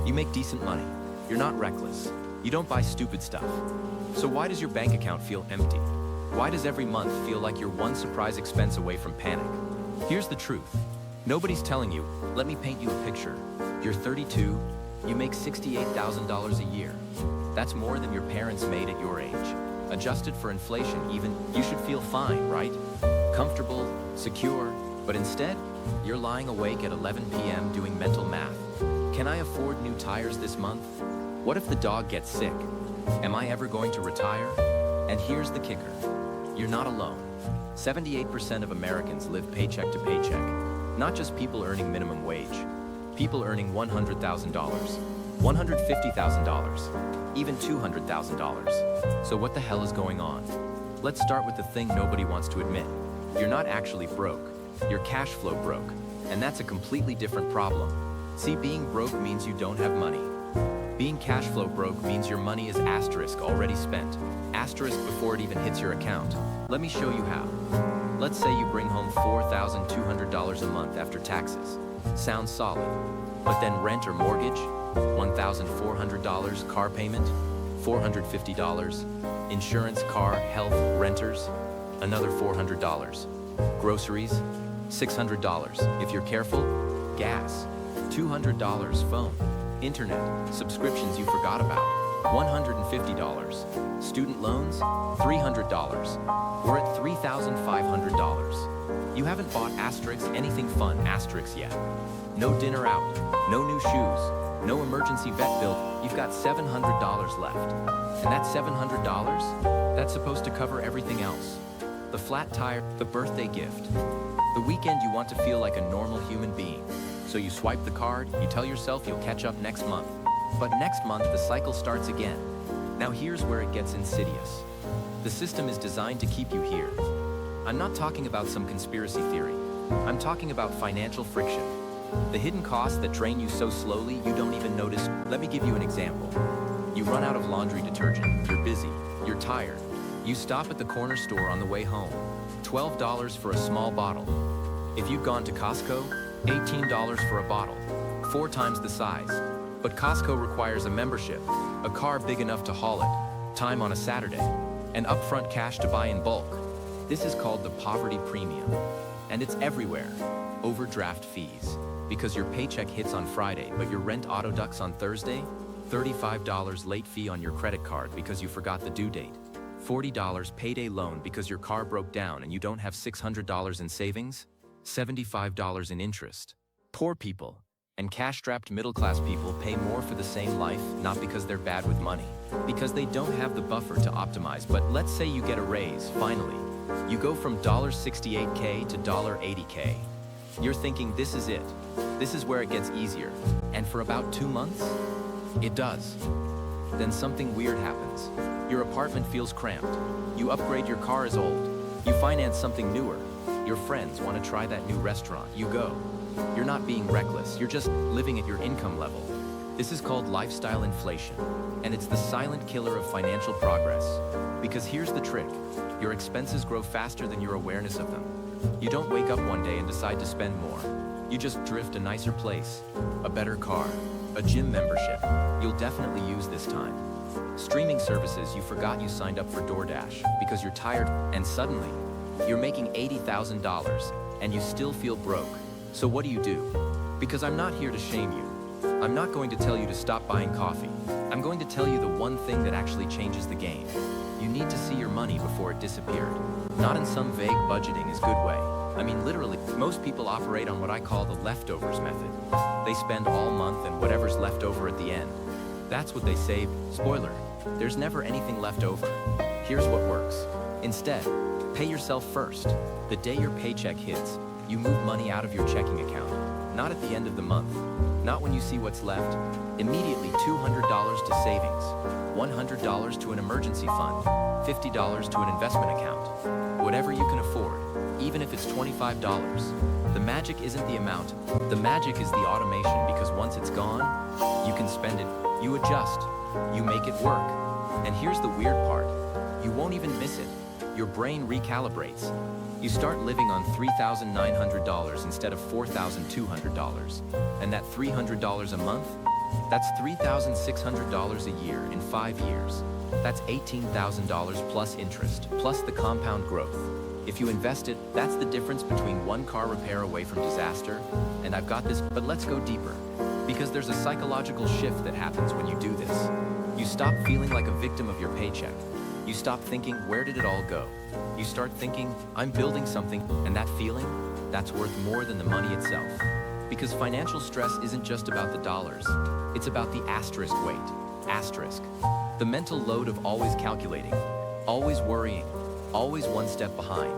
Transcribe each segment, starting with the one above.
You make decent money. You're not reckless. You don't buy stupid stuff. So why does your bank account feel empty? Why does every month feel like you're one surprise expense away from panic? Here's the truth. Nobody's telling you, let me paint you a picture. You're 32, you make $68,000 a year. That's more than your parents made at your age. Adjusted for inflation even, you should feel fine, right? Comfortable, secure, but instead, you're lying awake at 11 p.m. doing mental math. Can I afford new tires this month? What if the dog gets sick? Am I ever going to retire? And here's the kicker. You're not alone. 78% of Americans live paycheck to paycheck. Not just people earning minimum wage. People earning $100,000, $150,000, even $200,000. So what the hell is going on? Let's start with the thing nobody wants to admit. You're not actually broke. You're cash flow broke. And that's a completely different problem. See, being broke means you don't have money. Being cash flow broke means your money is asterisk already spent. Asterisk before it even hits your account. Let me show you how. Let's say you bring home $4,200 a month after taxes. Sounds solid. But then rent or mortgage, $1,400, car payment, $450, insurance, car, health, renters, another $400, groceries, $600, if you're careful, gas, $200, phone, internet, subscriptions you forgot about, $150, student loans, $300. We're at $3,500. You haven't bought asterisk anything fun asterisk yet. No dinner out, no new shoes, no emergency vet bill. You've got $700 left. And that $700, that's supposed to cover everything else. The flat tire, the birthday gift. The weekend you want to feel like a normal human being. So you swipe the card, you tell yourself you'll catch up next month. But next month the cycle starts again. Now here's where it gets insidious. The system is designed to keep you here. I'm not talking about some conspiracy theory. I'm talking about financial friction. The hidden costs that drain you so slowly you don't even notice. Let me give you an example. You run out of laundry detergent, you're busy, you're tired. You stop at the corner store on the way home. $12 for a small bottle. If you've gone to Costco, $18 for a bottle, 4 times the size. But Costco requires a membership, a car big enough to haul it, time on a Saturday, and upfront cash to buy in bulk. This is called the poverty premium. And it's everywhere. Overdraft fees. Because your paycheck hits on Friday, but your rent auto-ducts on Thursday, $35 late fee on your credit card because you forgot the due date, $40 payday loan because your car broke down and you don't have $600 in savings, $75 in interest. Poor people and cash-strapped middle-class people pay more for the same life, not because they're bad with money, because they don't have the buffer to optimize. But let's say you get a raise, finally. You go from $68K to $80K. You're thinking this is it. This is where it gets easier. And for about 2 months, it does. Then something weird happens. Your apartment feels cramped. You upgrade your car is old. You finance something newer. Your friends want to try that new restaurant. You go. You're not being reckless. You're just living at your income level. This is called lifestyle inflation. And it's the silent killer of financial progress. Because here's the trick. Your expenses grow faster than your awareness of them. You don't wake up one day and decide to spend more. You just drift a nicer place, a better car, a gym membership. You'll definitely use this time. Streaming services you forgot you signed up for DoorDash because you're tired, and suddenly, you're making $80,000 and you still feel broke. So what do? Because I'm not here to shame you. I'm not going to tell you to stop buying coffee. I'm going to tell you the one thing that actually changes the game. You need to see your money before it disappeared. Not in some vague budgeting is good way. I mean, literally, most people operate on what I call the leftovers method. They spend all month and whatever's left over at the end. That's what they save. Spoiler, there's never anything left over. Here's what works. Instead, pay yourself first. The day your paycheck hits, you move money out of your checking account. Not at the end of the month. Not when you see what's left. Immediately $200 to savings, $100 to an emergency fund, $50 to an investment account. Whatever you can afford, even if it's $25. The magic isn't the amount. The magic is the automation, because once it's gone, you can spend it. You adjust. You make it work. And here's the weird part. You won't even miss it. Your brain recalibrates. You start living on $3,900 instead of $4,200. And that $300 a month, That's $3,600 a year in 5 years. That's $18,000 plus interest, plus the compound growth. If you invest it, that's the difference between one car repair away from disaster, and I've got this, but let's go deeper. Because there's a psychological shift that happens when you do this. You stop feeling like a victim of your paycheck. You stop thinking, where did it all go? You start thinking, I'm building something, and that feeling, that's worth more than the money itself. Because financial stress isn't just about the dollars, it's about the asterisk weight. Asterisk. The mental load of always calculating, always worrying, always one step behind.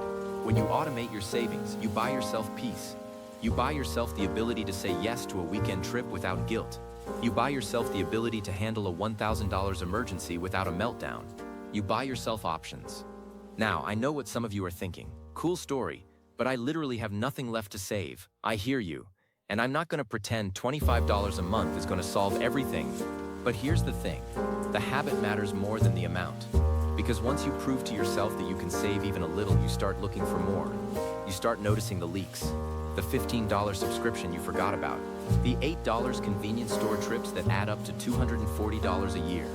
When you automate your savings, you buy yourself peace. You buy yourself the ability to say yes to a weekend trip without guilt. You buy yourself the ability to handle a $1,000 emergency without a meltdown. You buy yourself options. Now, I know what some of you are thinking. Cool story, but I literally have nothing left to save. I hear you. And I'm not going to pretend $25 a month is going to solve everything. But here's the thing. The habit matters more than the amount. Because once you prove to yourself that you can save even a little, you start looking for more. You start noticing the leaks. The $15 subscription you forgot about. The $8 convenience store trips that add up to $240 a year.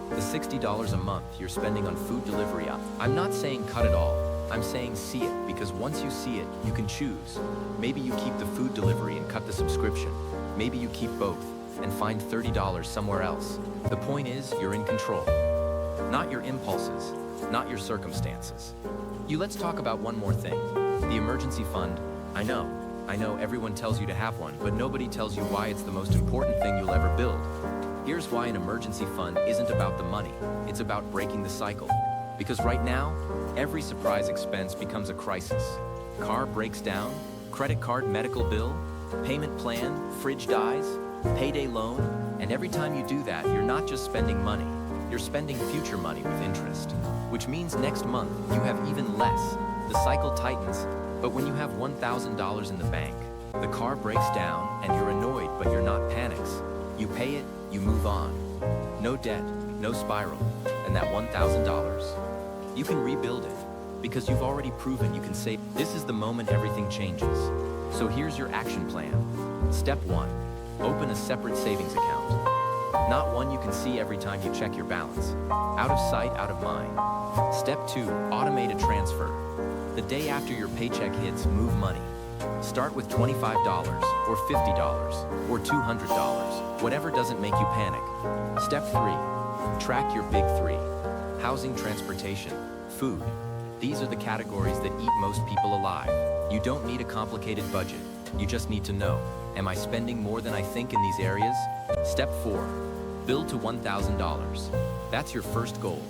The $60 a month you're spending on food delivery. I'm not saying cut it all. I'm saying see it, because once you see it, you can choose. Maybe you keep the food delivery and cut the subscription. Maybe you keep both and find $30 somewhere else. The point is, you're in control. Not your impulses, not your circumstances. Let's talk about one more thing. The emergency fund. I know everyone tells you to have one, but nobody tells you why it's the most important thing you'll ever build. Here's why an emergency fund isn't about the money, it's about breaking the cycle. Because right now, every surprise expense becomes a crisis. Car breaks down, credit card medical bill, payment plan, fridge dies, payday loan, and every time you do that, you're not just spending money, you're spending future money with interest. Which means next month, you have even less. The cycle tightens, but when you have $1,000 in the bank, the car breaks down and you're annoyed, but you're not panics. You pay it, you move on. No debt, no spiral, and that $1,000, you can rebuild it because you've already proven you can save. This is the moment everything changes. So here's your action plan. Step 1, open a separate savings account. Not one you can see every time you check your balance. Out of sight, out of mind. Step 2, automate a transfer. The day after your paycheck hits, move money. Start with $25 or $50 or $200, whatever doesn't make you panic. Step 3, track your big 3. Housing, transportation, food. These are the categories that eat most people alive. You don't need a complicated budget. You just need to know, am I spending more than I think in these areas? Step 4, build to $1,000. That's your first goal,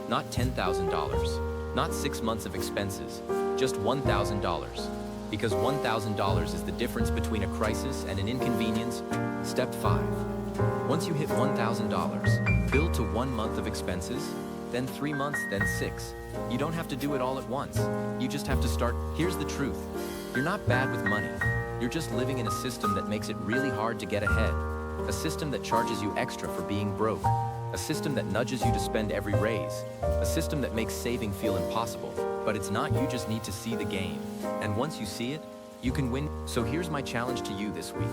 not $10,000, not 6 months of expenses, just $1,000. Because $1,000 is the difference between a crisis and an inconvenience. Step 5, once you hit $1,000, build to 1 month of expenses, then 3 months, then 6. You don't have to do it all at once. You just have to start. Here's the truth. You're not bad with money. You're just living in a system that makes it really hard to get ahead. A system that charges you extra for being broke. A system that nudges you to spend every raise. A system that makes saving feel impossible. But it's not, you just need to see the game. And once you see it, you can win. So here's my challenge to you this week.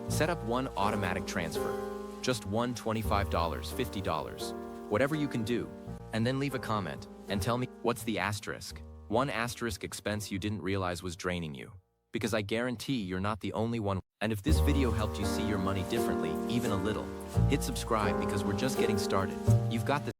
Set up one automatic transfer. Just one $25, $50, whatever you can do. And then leave a comment and tell me, what's the asterisk? One asterisk expense you didn't realize was draining you. Because I guarantee you're not the only one. And if this video helped you see your money differently, even a little, hit subscribe because we're just getting started. You've got this.